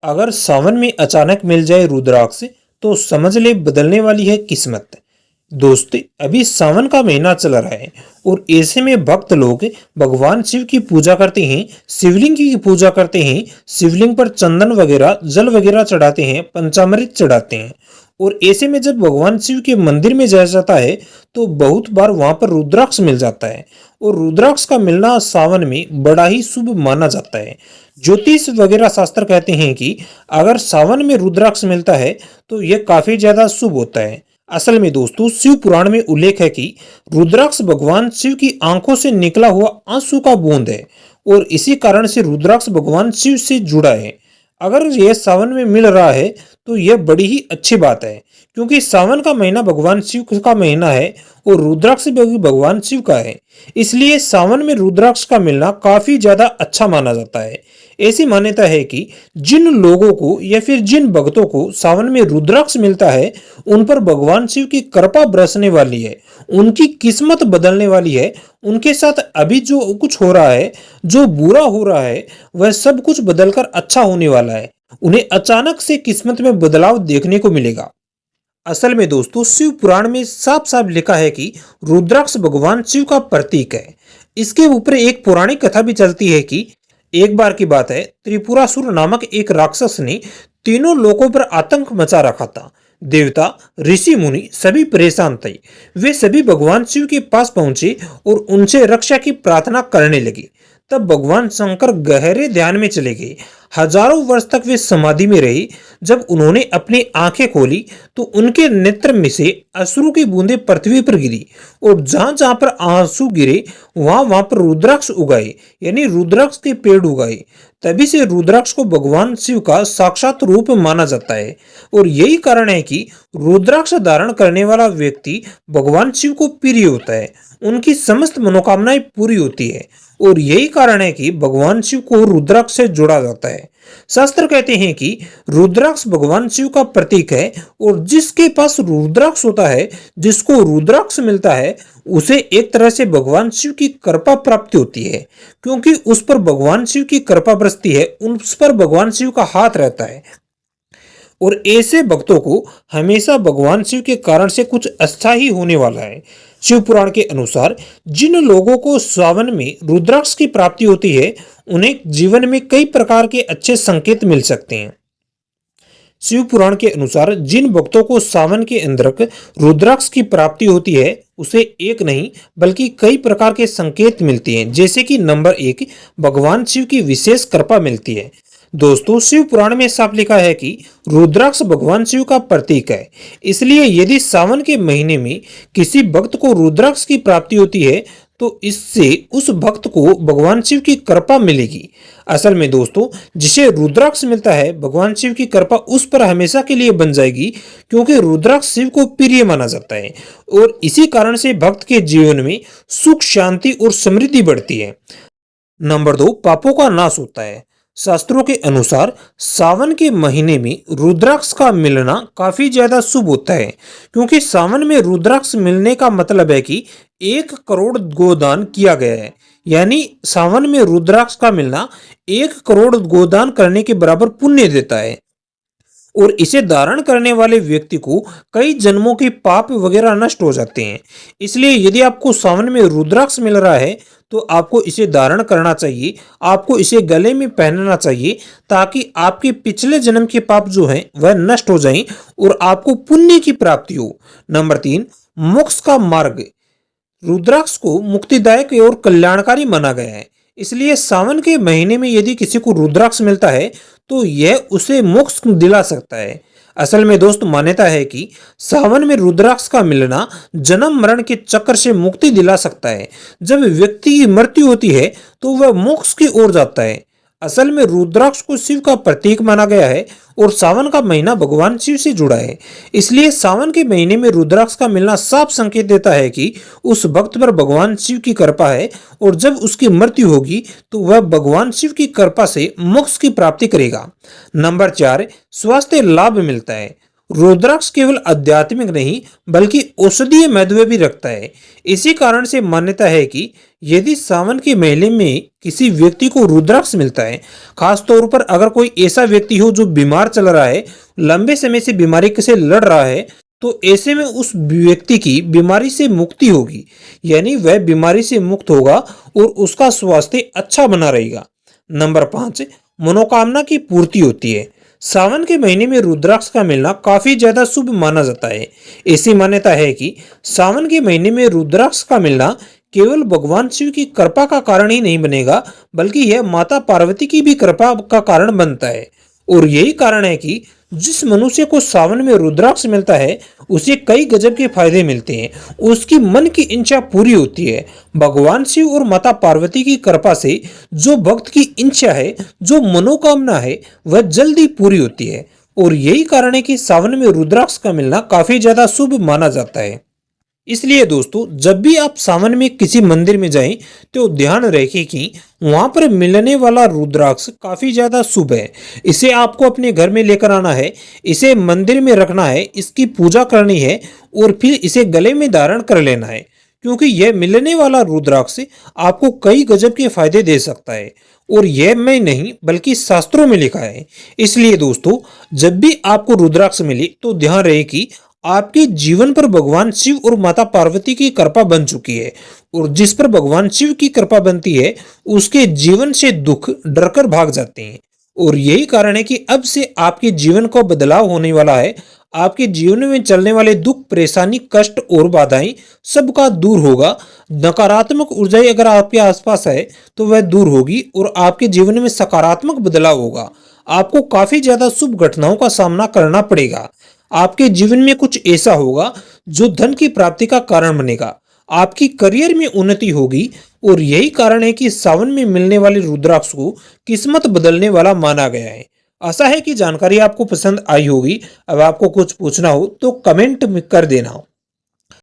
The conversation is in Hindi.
अगर सावन में अचानक मिल जाए रुद्राक्ष तो समझ ले बदलने वाली है किस्मत। दोस्त, अभी सावन का महीना चल रहा है और ऐसे में भक्त लोग भगवान शिव की पूजा करते हैं, शिवलिंग की पूजा करते हैं, शिवलिंग पर चंदन वगैरह जल वगैरह चढ़ाते हैं, पंचामृत चढ़ाते हैं। और ऐसे में जब भगवान शिव के मंदिर में जाया जाता है तो बहुत बार वहां पर रुद्राक्ष मिल जाता है। और रुद्राक्ष का मिलना सावन में बड़ा ही शुभ माना जाता है। ज्योतिष वगैरह शास्त्र कहते हैं कि अगर सावन में रुद्राक्ष मिलता है तो यह काफी ज्यादा शुभ होता है। असल में दोस्तों, शिव पुराण में उल्लेख है कि रुद्राक्ष भगवान शिव की आंखों से निकला हुआ आंसू का बूंद है और इसी कारण से रुद्राक्ष भगवान शिव से जुड़ा है। अगर यह सावन में मिल रहा है तो यह बड़ी ही अच्छी बात है, क्योंकि सावन का महीना भगवान शिव का महीना है और रुद्राक्ष भी भगवान शिव का है। इसलिए सावन में रुद्राक्ष का मिलना काफी ज्यादा अच्छा माना जाता है। ऐसी मान्यता है कि जिन लोगों को या फिर जिन भक्तों को सावन में रुद्राक्ष मिलता है उन पर भगवान शिव की कृपा बरसने वाली है, उनकी किस्मत बदलने वाली है। उनके साथ अभी जो कुछ हो रहा है, जो बुरा हो रहा है, वह सब कुछ बदलकर अच्छा होने वाला है। उन्हें अचानक से किस्मत में बदलाव देखने को मिलेगा। असल में दोस्तों, शिव पुराण में साफ साफ लिखा है कि रुद्राक्ष भगवान शिव का प्रतीक है। इसके ऊपर एक पौराणिक कथा भी चलती है कि एक बार की बात है, त्रिपुरासुर नामक एक राक्षस ने तीनों लोकों पर आतंक मचा रखा था। देवता, ऋषि मुनि सभी परेशान थे। वे सभी भगवान शिव के पास पहुंचे और उनसे रक्षा की प्रार्थना करने लगे। तब भगवान शंकर गहरे ध्यान में चले गए। हजारों वर्ष तक वे समाधि में रहे। जब उन्होंने अपनी आंखें खोली तो उनके नेत्र में से अश्रु की बूंदें पृथ्वी पर गिरी और जहां जहां पर आंसू गिरे वहां वहां पर रुद्राक्ष उगाए, यानी रुद्राक्ष के पेड़ उगाए। तभी से रुद्राक्ष को भगवान शिव का साक्षात रूप माना जाता है। और यही कारण है कि रुद्राक्ष धारण करने वाला व्यक्ति भगवान शिव को प्रिय होता है, उनकी समस्त मनोकामनाएं पूरी होती है। और यही कारण है कि भगवान शिव को रुद्राक्ष से जोड़ा जाता है। शास्त्र कहते हैं कि रुद्राक्ष भगवान शिव का प्रतीक है और जिसके पास रुद्राक्ष होता है, जिसको रुद्राक्ष मिलता है, उसे एक तरह से भगवान शिव की कृपा प्राप्ति होती है, क्योंकि उस पर भगवान शिव की कृपा बरसती है, उस पर भगवान शिव का हाथ रहता है। और ऐसे भक्तों को हमेशा भगवान शिव के कारण से कुछ अच्छा ही होने वाला है। शिव पुराण के अनुसार जिन लोगों को सावन में रुद्राक्ष की प्राप्ति होती है उन्हें जीवन में कई प्रकार के अच्छे संकेत मिल सकते हैं। शिव पुराण के अनुसार जिन भक्तों को सावन के अंदर रुद्राक्ष की प्राप्ति होती है उसे एक नहीं बल्कि कई प्रकार के संकेत मिलते हैं। जैसे कि नंबर 1, भगवान शिव की विशेष कृपा मिलती है। दोस्तों, शिव पुराण में साफ लिखा है कि रुद्राक्ष भगवान शिव का प्रतीक है। इसलिए यदि सावन के महीने में किसी भक्त को रुद्राक्ष की प्राप्ति होती है तो इससे उस भक्त को भगवान शिव की कृपा मिलेगी। असल में दोस्तों, जिसे रुद्राक्ष मिलता है भगवान शिव की कृपा उस पर हमेशा के लिए बन जाएगी, क्योंकि रुद्राक्ष शिव को प्रिय माना जाता है। और इसी कारण से भक्त के जीवन में सुख, शांति और समृद्धि बढ़ती है। नंबर 2, पापों का नाश होता है। शास्त्रों के अनुसार सावन के महीने में रुद्राक्ष का मिलना काफी ज्यादा शुभ होता है, क्योंकि सावन में रुद्राक्ष मिलने का मतलब है कि 1 करोड़ गोदान किया गया है। यानी सावन में रुद्राक्ष का मिलना 1 करोड़ गोदान करने के बराबर पुण्य देता है। और इसे धारण करने वाले व्यक्ति को कई जन्मों के पाप वगैरह नष्ट हो जाते हैं। इसलिए यदि आपको सावन में रुद्राक्ष मिल रहा है तो आपको इसे धारण करना चाहिए, आपको इसे गले में पहनना चाहिए, ताकि आपके पिछले जन्म के पाप जो हैं वह नष्ट हो जाएं और आपको पुण्य की प्राप्ति हो। नंबर 3, मोक्ष का मार्ग। रुद्राक्ष को मुक्तिदायक और कल्याणकारी माना गया है। इसलिए सावन के महीने में यदि किसी को रुद्राक्ष मिलता है तो यह उसे मोक्ष दिला सकता है। असल में दोस्त, मान्यता है कि सावन में रुद्राक्ष का मिलना जन्म मरण के चक्र से मुक्ति दिला सकता है। जब व्यक्ति की मृत्यु होती है तो वह मोक्ष की ओर जाता है। असल में रुद्राक्ष को शिव का प्रतीक माना गया है और सावन का महीना भगवान शिव से जुड़ा है। इसलिए सावन के महीने में रुद्राक्ष का मिलना साफ संकेत देता है कि उस भक्त पर भगवान शिव की कृपा है और जब उसकी मृत्यु होगी तो वह भगवान शिव की कृपा से मोक्ष की प्राप्ति करेगा। नंबर 4, स्वास्थ्य लाभ मिलता है। रुद्राक्ष केवल आध्यात्मिक नहीं बल्कि औषधीय महत्व भी रखता है। इसी कारण से मान्यता है कि यदि सावन के महीने में किसी व्यक्ति को रुद्राक्ष मिलता है, खास तौर पर अगर कोई ऐसा व्यक्ति हो जो बीमार चल रहा है, लंबे समय से बीमारी से लड़ रहा है, तो ऐसे में उस व्यक्ति की बीमारी से मुक्ति होगी, यानी वह बीमारी से मुक्त होगा और उसका स्वास्थ्य अच्छा बना रहेगा। नंबर 5, मनोकामना की पूर्ति होती है। सावन के महीने में रुद्राक्ष का मिलना काफी ज्यादा शुभ माना जाता है। ऐसी मान्यता है कि सावन के महीने में रुद्राक्ष का मिलना केवल भगवान शिव की कृपा का कारण ही नहीं बनेगा, बल्कि यह माता पार्वती की भी कृपा का कारण बनता है। और यही कारण है कि जिस मनुष्य को सावन में रुद्राक्ष मिलता है उसे कई गजब के फायदे मिलते हैं, उसकी मन की इच्छा पूरी होती है। भगवान शिव और माता पार्वती की कृपा से जो भक्त की इच्छा है, जो मनोकामना है, वह जल्दी पूरी होती है। और यही कारण है कि सावन में रुद्राक्ष का मिलना काफी ज्यादा शुभ माना जाता है। इसलिए दोस्तों, जब भी आप सावन में किसी मंदिर में जाएं तो ध्यान रखें कि वहां पर मिलने वाला रुद्राक्ष काफी ज्यादा शुभ है। इसे आपको अपने घर में लेकर आना है, इसे मंदिर में रखना है, इसकी पूजा करनी है और फिर इसे गले में धारण कर लेना है, क्योंकि यह मिलने वाला रुद्राक्ष आपको कई गजब के फायदे दे सकता है। और यह मैं नहीं बल्कि शास्त्रों में लिखा है। इसलिए दोस्तों, जब भी आपको रुद्राक्ष मिले तो ध्यान रहे कि आपके जीवन पर भगवान शिव और माता पार्वती की कृपा बन चुकी है। और जिस पर भगवान शिव की कृपा बनती है उसके जीवन से दुख डरकर भाग जाते हैं। और यही कारण है कि अब से आपके जीवन को बदलाव होने वाला है। आपके जीवन में चलने वाले दुख, परेशानी, कष्ट और बाधाएं सबका दूर होगा। नकारात्मक ऊर्जाएं अगर आपके आसपास है तो वह दूर होगी और आपके जीवन में सकारात्मक बदलाव होगा। आपको काफी ज्यादा शुभ घटनाओं का सामना करना पड़ेगा। आपके जीवन में कुछ ऐसा होगा जो धन की प्राप्ति का कारण बनेगा। आपकी करियर में उन्नति होगी। और यही कारण है कि सावन में मिलने वाले रुद्राक्ष को किस्मत बदलने वाला माना गया है। आशा है कि जानकारी आपको पसंद आई होगी। अब आपको कुछ पूछना हो तो कमेंट में कर देना।